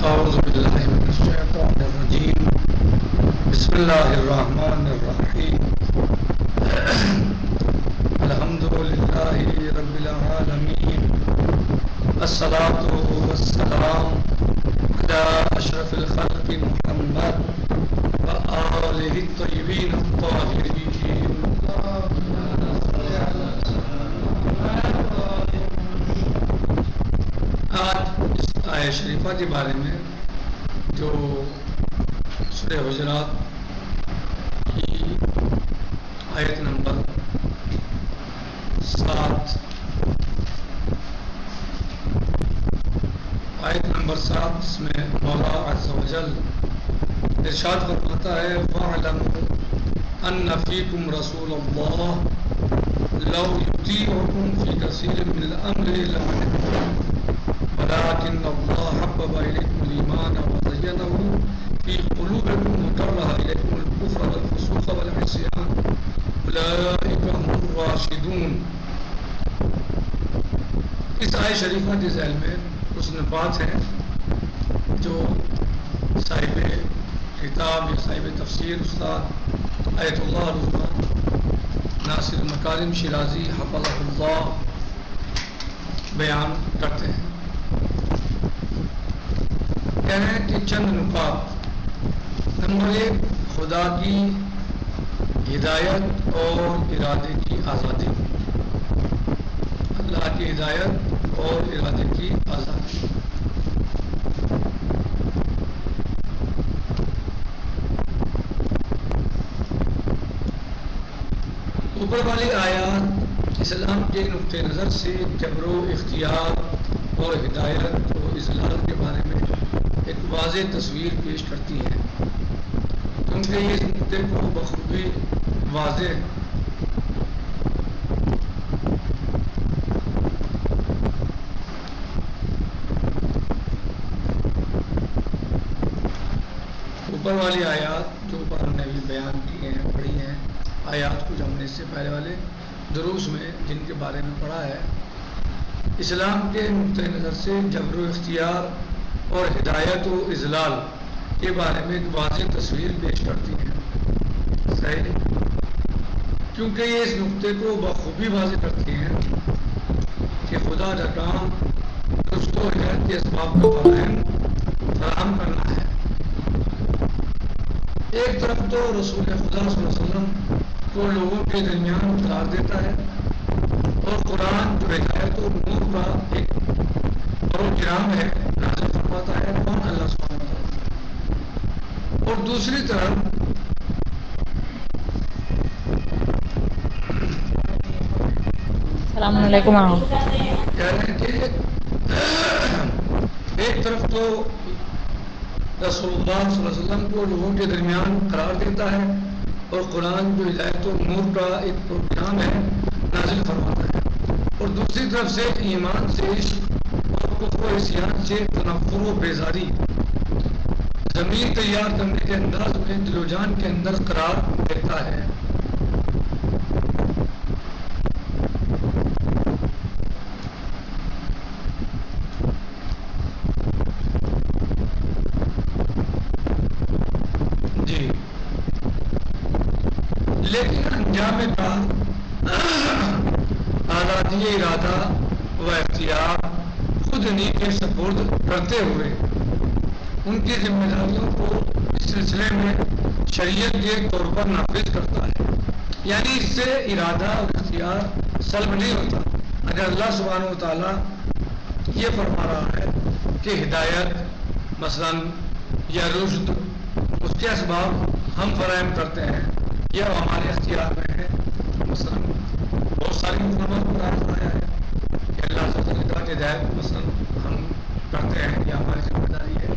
أعوذ بالله من الشيطان الرجيم. بسم الله الرحمن الرحيم. الحمد لله رب العالمين. الصلاة والسلام على أشرف الخلق محمد وآله الطيبين الطاهرين. آج اس آیت شریفہ کے بارے میں جو سورہ حجرات کی آیت نمبر 7 اس میں مولا عز و جل ارشاد فرماتا ہے وَاعْلَمُوا أَنَّ فِيكُمْ رَسُولَ اللَّهِ لَوْ يُطِيعُكُمْ فِي كَثِيرٍ مِّنَ الْأَمْرِ لَعَنِتُّمْ ولكن الله حبب إليكم الإيمان وزينه في قلوبكم وكره إليكم الكفر والفسوق والعصيان أولئك هم الراشدون. اس آیت شریفہ کے ذیل میں اس نفات ہیں جو صاحب کتاب یا صاحب تفسیر استاد آیت اللہ رضوان ناصر مکارم شیرازی حفظہ اللہ بیان کرتے ہیں. کہہ رہے ہیں کہ چند نکات. نمبر 1 خدا کی ہدایت اور ارادے کی آزادی. اللہ کی ہدایت اور ارادے کی آزادی. اوپر والی آیات اسلام کے نقطۂ نظر سے جبر و اختیار اور ہدایت و اضلال کے بارے میں ایک واضح تصویر پیش کرتی ہے، کیونکہ یہ اس نقطے کو بخوبی واضح اوپر والی آیات جو اوپر ہم نے ابھی بیان کی ہیں پڑھی ہیں آیات کو جو ہم نے اس سے پہلے والے دروس میں جن کے بارے میں پڑھا ہے، اسلام کے نقطۂ نظر سے جبر و اختیار اور ہدایت و اضلال کے بارے میں ایک واضح تصویر پیش کرتی ہیں. صحیح، کیونکہ یہ اس نقطے کو بخوبی واضح کرتی ہیں کہ خدا کا کام اس کو ہدایت کے اسباب کا فراہم کرنا ہے. ایک طرف تو رسول خدا صلی اللہ علیہ وسلم کو لوگوں کے درمیان قرار دیتا ہے اور قرآن جو ہدایت و نور کا ایک پروگرام ہے نازل فرماتا ہے کون؟ اللہ سبحانہ وتعالیٰ. اور دوسری طرف السلام علیکم کہہ رہے ہیں کہ ایک طرف تو رسول اللہ صلی اللہ علیہ وسلم کو لوگوں کے درمیان قرار دیتا ہے اور قرآن جو ہدایت و نور کا ایک پروگرام ہے نازل فرماتا ہے، اور دوسری طرف سے ایمان سے عشق اور کفر و عصیان سے تنفر و بیزاری زمین تیار کرنے کے انداز میں دل و جان کے اندر قرار دیتا ہے. جی، لیکن انجام کار آزادی ارادہ و اختیار خود انہیں کے سپرد کرتے ہوئے ان کی ذمہ داریوں کو اس سلسلے میں شریعت کے طور پر نافذ کرتا ہے. یعنی اس سے ارادہ اور اختیار سلب نہیں ہوتا. اگر اللہ سبحانہ وتعالیٰ یہ فرما رہا ہے کہ ہدایت مثلا یا رشد اس کے اسباب ہم فراہم کرتے ہیں یا ہمارے اختیار میں ہے، مثلا بہت ساری مقامات پر آیا ہے کہ اللہ تعالیٰ کا ہدایت مثلا ہم کرتے ہیں یا ہماری ذمہ داری ہے.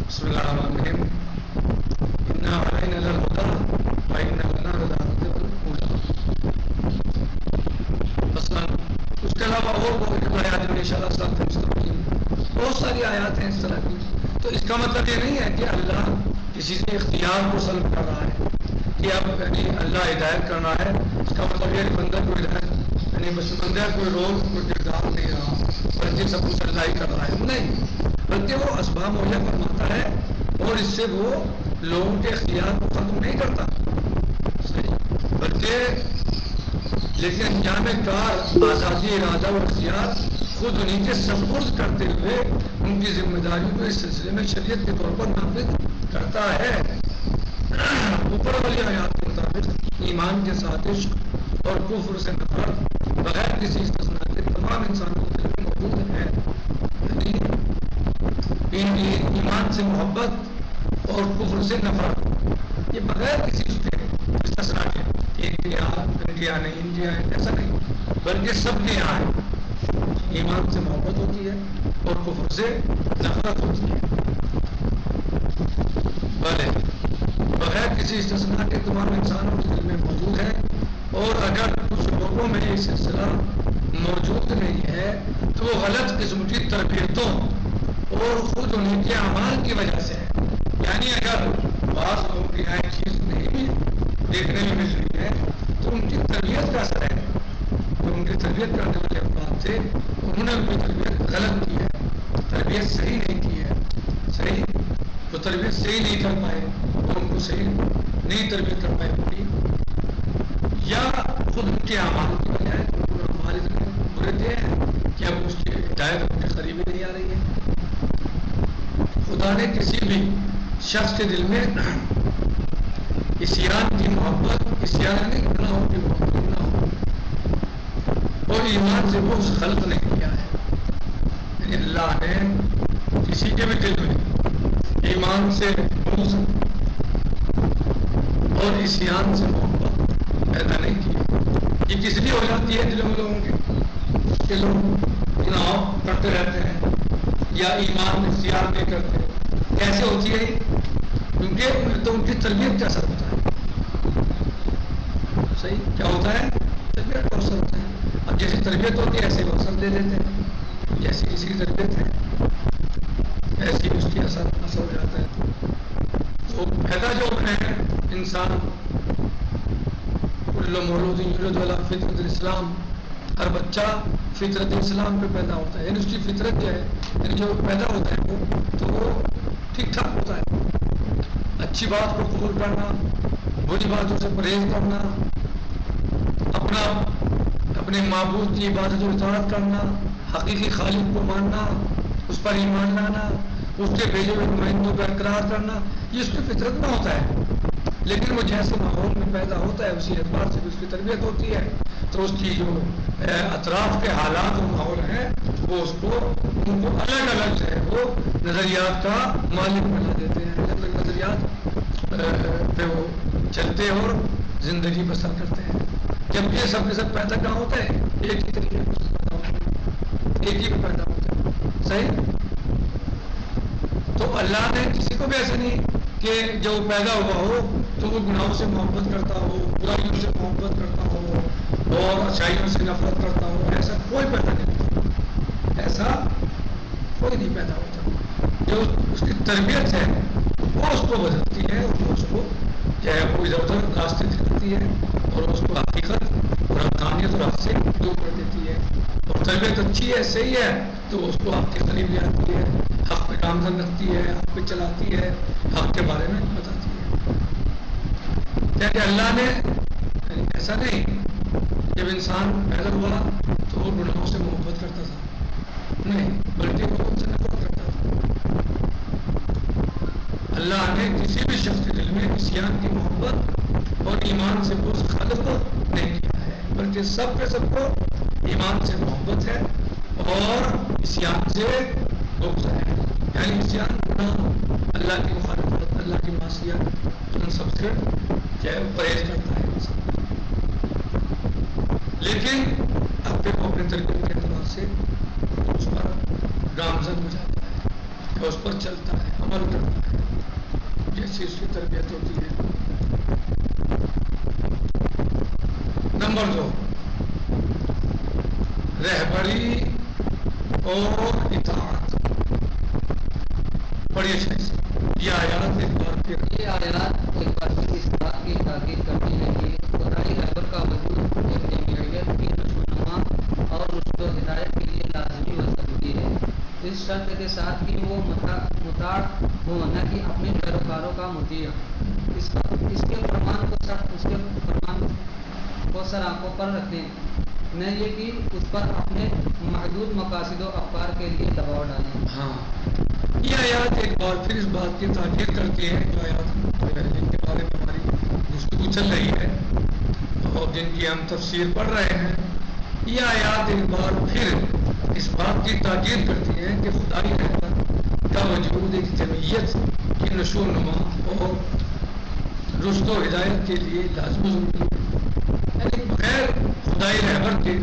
بسم اللہ الرحمن الرحیم انا علینا للہدی وإن لنا للآخرۃ والأولى. مثلا اس کے علاوہ اور بہت آیات ہیں انشاءاللہ صراط مستقیم، بہت ساری آیات ہیں اس طرح کی. تو اس کا مطلب یہ نہیں ہے کہ اللہ کسی سے اختیار کو سلب کر رہا ہے کہ اب یعنی اللہ ہدایت کرنا ہے، اس کا مطلب یہ بندہ کو ہدایت یعنی بس بندہ کوئی رول کوئی کردار نہیں رہا بلکہ سب کچھ اللہ ہی کر رہا ہے. نہیں، بلکہ وہ اسباب مہیا فرماتا ہے اور اس سے وہ لوگوں کے اختیار کو ختم نہیں کرتا بلکہ لیکن انجام کار آزادی ارادہ و اختیار خود انہیں کے سپرد کرتے ہوئے ان کی ذمہ داریوں کو اس سلسلے میں شریعت کے طور پر نافذ کرتا ہے. اوپر والی آیات کے مطابق ایمان کے ساتھ عشق اور کفر سے نفرت بغیر کسی استثناء کے تمام انسانوں کے دل میں موجود ہے. یعنی ایمان سے محبت اور کفر سے نفرت یہ بغیر کسی اس کے استثناء کے انڈیا نہیں ایسا نہیں بلکہ سب کے یہاں ہے. ایمان سے محبت ہوتی ہے اور کفر سے نفرت ہوتی ہے. بھلے بغیر کسی استثناء کے تمام انسانوں کے دل میں موجود ہے اور اگر کچھ لوگوں میں یہ سلسلہ موجود نہیں ہے تو وہ غلط قسم کی تربیتوں اور خود انہیں کے اعمال کی وجہ سے ہے. یعنی اگر بعض لوگوں کی یہاں چیز نہیں بھی دیکھنے میں مل رہی ہے تو ان کی تربیت کا اثر ہے. تو ان کی تربیت کرنے والے افراد تھے انہوں نے ان کی تربیت غلط کی ہے, تربیت صحیح نہیں کی ہے. صحیح وہ تربیت صحیح نہیں کر پائے تو ان کو صحیح نہیں تربیت کر پائے پوری, یا خود ان کے اعمال کی وجہ ہے اعمال اتنے برے تھے کہ اب اس کی ہدایت ان کے قریب ہی نہیں آ رہی ہے. خدا نے کسی بھی شخص کے دل میں عصیان کی محبت, عصیان نہیں گناہوں کی محبت, گناہوں اور ایمان سے بغض خلق نہیں کیا ہے. یعنی اللہ نے کسی کے بھی دل میں ایمان سے بغض اور عصیان سے محبت پیدا نہیں کی. یہ کس لیے ہو جاتی ہے دلوں میں لوگوں کے کہ لوگ گناہ کرتے رہتے ہیں یا ایمان اختیار نہیں کرتے. کیسے ہوتی ہے؟ کیونکہ تو ان کی تربیت کا اثر ہوتا ہے. صحیح کیا ہوتا ہے؟ تربیت کا اثر ہوتا ہے. اب جیسی تربیت ہوتی ہے ایسے وہ اثر دے دیتے ہیں. جیسی کسی کی تربیت ہے ایسی اس کی اثر ہو جاتا ہے. تو پیدا جو ہے انسان کل مولود یولد علی فطرت الاسلام, ہر بچہ فطرت اسلام پہ پیدا ہوتا ہے. یعنی اس کی فطرت جو ہے یعنی جو پیدا ہوتا ہے وہ تو وہ ٹھیک ٹھاک ہوتا ہے. اچھی بات کو قبول کرنا, بری باتوں سے پرہیز کرنا, اپنے معبود کی عبادت و اطاعت کرنا, حقیقی خالق کو ماننا, اس پر ایمان لانا, اس کے بھیجے ہوئے نمائندوں پر اقرار کرنا, یہ اس کی فطرت میں ہوتا ہے. لیکن وہ جیسے ماحول میں پیدا ہوتا ہے اسی اعتبار سے بھی اس کی تربیت ہوتی ہے. تو اس کی جو اطراف کے حالات اور ماحول ہیں وہ اس کو ان کو الگ الگ جو ہے وہ نظریات کا مالک بنا دیتے ہیں. الگ الگ نظریات پہ وہ چلتے اور زندگی بسر کرتے ہیں. جب یہ سب کے سب پیدا کہاں ہوتا ہے ایک ہی طریقے سے پیدا ہوتا ہے, ایک ہی پیدا ہوتا ہے. صحیح. تو اللہ نے کسی کو بھی ایسا نہیں کہ جو پیدا ہوا ہو تو وہ گناہوں سے محبت کرتا ہو, برائیوں سے محبت کرتا ہو اور اچھائیوں سے نفرت کرتا ہو. ایسا کوئی پیدا نہیں ہوتا, ایسا کوئی نہیں پیدا ہوتا. جو اس کی تربیت ہے وہ اس کو بدلتی ہے, وہ اس کو چاہے وہ ادھر ادھر راستے دکھاتی ہے اور اس کو حقیقت اور حقانیت اور حق سے دور کر دیتی ہے. اور تربیت اچھی ہے, صحیح ہے تو اس کو حق کے قریب لے آتی ہے, حق پہ گامزن رکھتی ہے, حق پہ چلاتی ہے, حق کے بارے میں بتاتی ہے. کہ اللہ نے ایسا نہیں جب انسان پیدا ہوا تو وہ گناہوں سے محبت کرتا تھا, نہیں بلکہ وہ ان سے نفرت کرتا تھا. اللہ نے کسی بھی شخص کے دل میں عصیان کی محبت اور ایمان سے بغض خلق نہیں کیا ہے, بلکہ سب کے سب کو ایمان سے محبت ہے اور عصیان سے بغض ہے. یعنی عصیان گناہ, اللہ کی مخالفت, اللہ کی معصیت, ان سب سے چاہے پرہیز کرتا ہے انسان. لیکن اپنے کو اپنے تربیت کے اعتبار سے اس پر گامزن ہو جاتا ہے, اس پر چلتا ہے, عمل کرتا ہے جیسی اس کی تربیت ہوتی ہے. نمبر 2, رہبری اور اطاعت. پڑھیے شخص یہ آیات ایک بار پھر اس بات کی تاکید کرتی ہے کہ خدائی رہبر کا وجود اپنی معیت کی نشوونما اور رشد و ہدایت کے لیے لازمی و ضروری ہے, اس شرط کے ساتھ کہ وہ مطاع ہوں نہ کہ اپنے پیروکاروں کا مطیع. اس کے فرمان کو سر آنکھوں پر رکھیں، نہ یہ کہ اس پر اپنے محدود مقاصد و افکار کے لیے دباؤ ڈالیں. ہاں، یہ آیات ایک بار پھر اس بات کی تاکید کرتی ہے جو آیات جن کے بارے میں ہماری گفتگو چل رہی ہے اور جن کی ہم تفسیر پڑھ رہے ہیں. یہ آیات ایک بار پھر اس بات کی تاکید کرتی ہیں کہ خدائی رحمت کا وجود ایک جمعیت کی نشو و نما اور رشد و ہدایت کے لیے لازم و ضروری ہے. یعنی بغیر خدائی رہبر کے،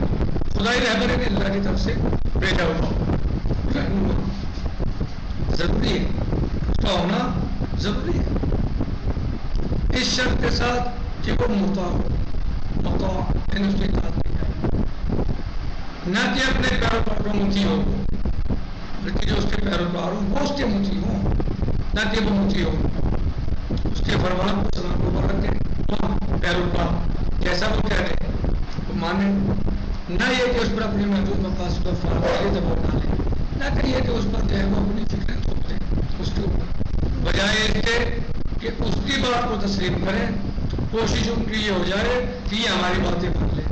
خدائی رہبر نے اللہ کی طرف سے بھیجا ہوا رہنما ضروری ہے، اس کا ہونا ضروری ہے، اس شرط کے ساتھ کہ وہ مطاع یعنی اس کی اطاعت کی جائے، نہ کہ اپنے پیروکار کا مطیع ہو، بلکہ جو اس کے پیروکار ہوں وہ اس کے مطیع ہوں، نہ کہ وہ مطیع ہو، اس کے فرمان کو سلام کو رکھیں وہ پیروکار جیسا وہ کہہ رہے وہ مانے، نہ یہ کہ اس پر اپنی محدود مقاصد و افعال کے لیے دباؤ ڈالیں، نہ کہ یہ کہ اس پر جو ہے وہ اپنی فکریں تھوپ دیں اس کے اوپر، بجائے اس کے کہ اس کی بات کو تسلیم کریں. کوشش ان کی یہ ہو جائے کہ یہ ہماری باتیں مان لیں،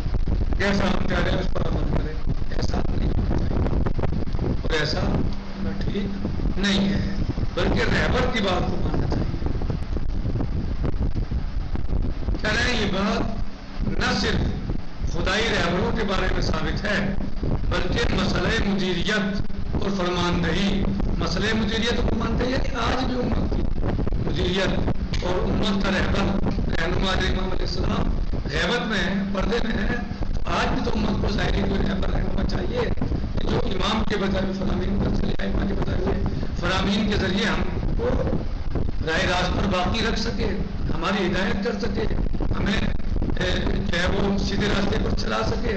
جیسا ہم کہہ رہے ہیں اس پر عمل کریں. ایسا نہیں ہونا چاہیے اور ایسا ہونا ٹھیک نہیں ہے، بلکہ رہبر کی بات کو ماننا چاہیے. کہہ رہے ہیں یہ بات نہ صرف خدائی رہبروں کے بارے میں ثابت ہے بلکہ مسئلہ مدیریت اور فرماندہی، مسئلہ مدیریت اور فرماندہی ہے کہ آج بھی امت کی مدیریت اور امت کا رہبر رہنما امام علیہ السلام غیبت میں ہے، پردے میں ہے. آج بھی تو امت کو ظاہری کوئی رہبر رہنما چاہیے کہ جو امام کے بجائے فرامین پر چلے، امام کے بجائے فرامین کے ذریعے ہم کو راہ راست پر باقی رکھ سکے، ہماری ہدایت کر سکے، ہمیں جو ہے وہ سیدھے راستے پر چلا سکے.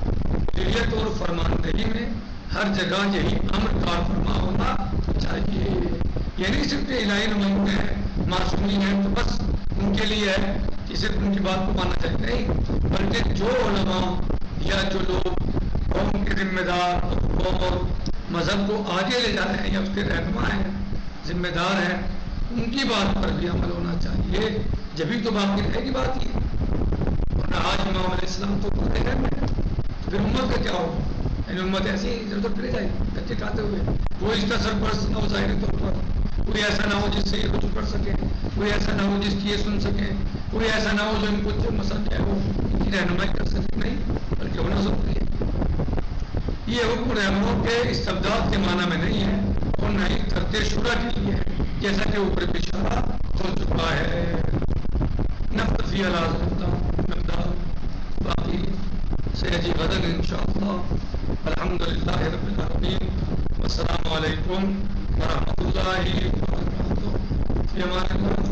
مدیریت اور فرماندہی میں ہر جگہ یہی امر کار فرما ہونا چاہیے. یہ نہیں صرف کہ الہی نمائندے ہیں، معصومی ہیں تو بس ان کے لیے ہے کہ صرف ان کی بات کو ماننا چاہیے، نہیں، بلکہ جو علماء یا جو لوگ قوم کے ذمہ دار قوم اور مذہب کو آگے لے جا رہے ہیں یا اس کے رہنما ہیں، ذمہ دار ہیں، ان کی بات پر بھی عمل ہونا چاہیے. جبھی تو باقی رہے گی بات یہ. ورنہ آج امام علیہ السلام تو پورے ہیں میں تو پھر امت کا کیا ہوگا؟ یعنی امت ایسی ادھر ادھر پھرے جائے گی کچے کھاتے ہوئے. کوئی اس کا سرپرست نہ ہو ظاہری طور پر، کوئی ایسا نہ ہو جس سے یہ رجوع کر سکے، کوئی ایسا نہ ہو جس کی یہ سن سکے، کوئی ایسا نہ ہو جو ان کو جو مسئلہ ہے وہ ان کی رہنمائی کر سکے. نہیں، بلکہ ہونا ضروری ہے. یہ حکم رہنماؤں کے استبداد کے معنی میں نہیں ہے اور نہ ہی ترتے شورا کے لیے ہے، جیسا کہ اوپر اشارہ ہو چکا ہے. نقطفی مقدار باقی سیجی غدن انشاءاللہ. الحمدللہ رب العالمین. والسلام علیکم ورحمۃ اللہ وبرکاتہ. فی امان اللہ.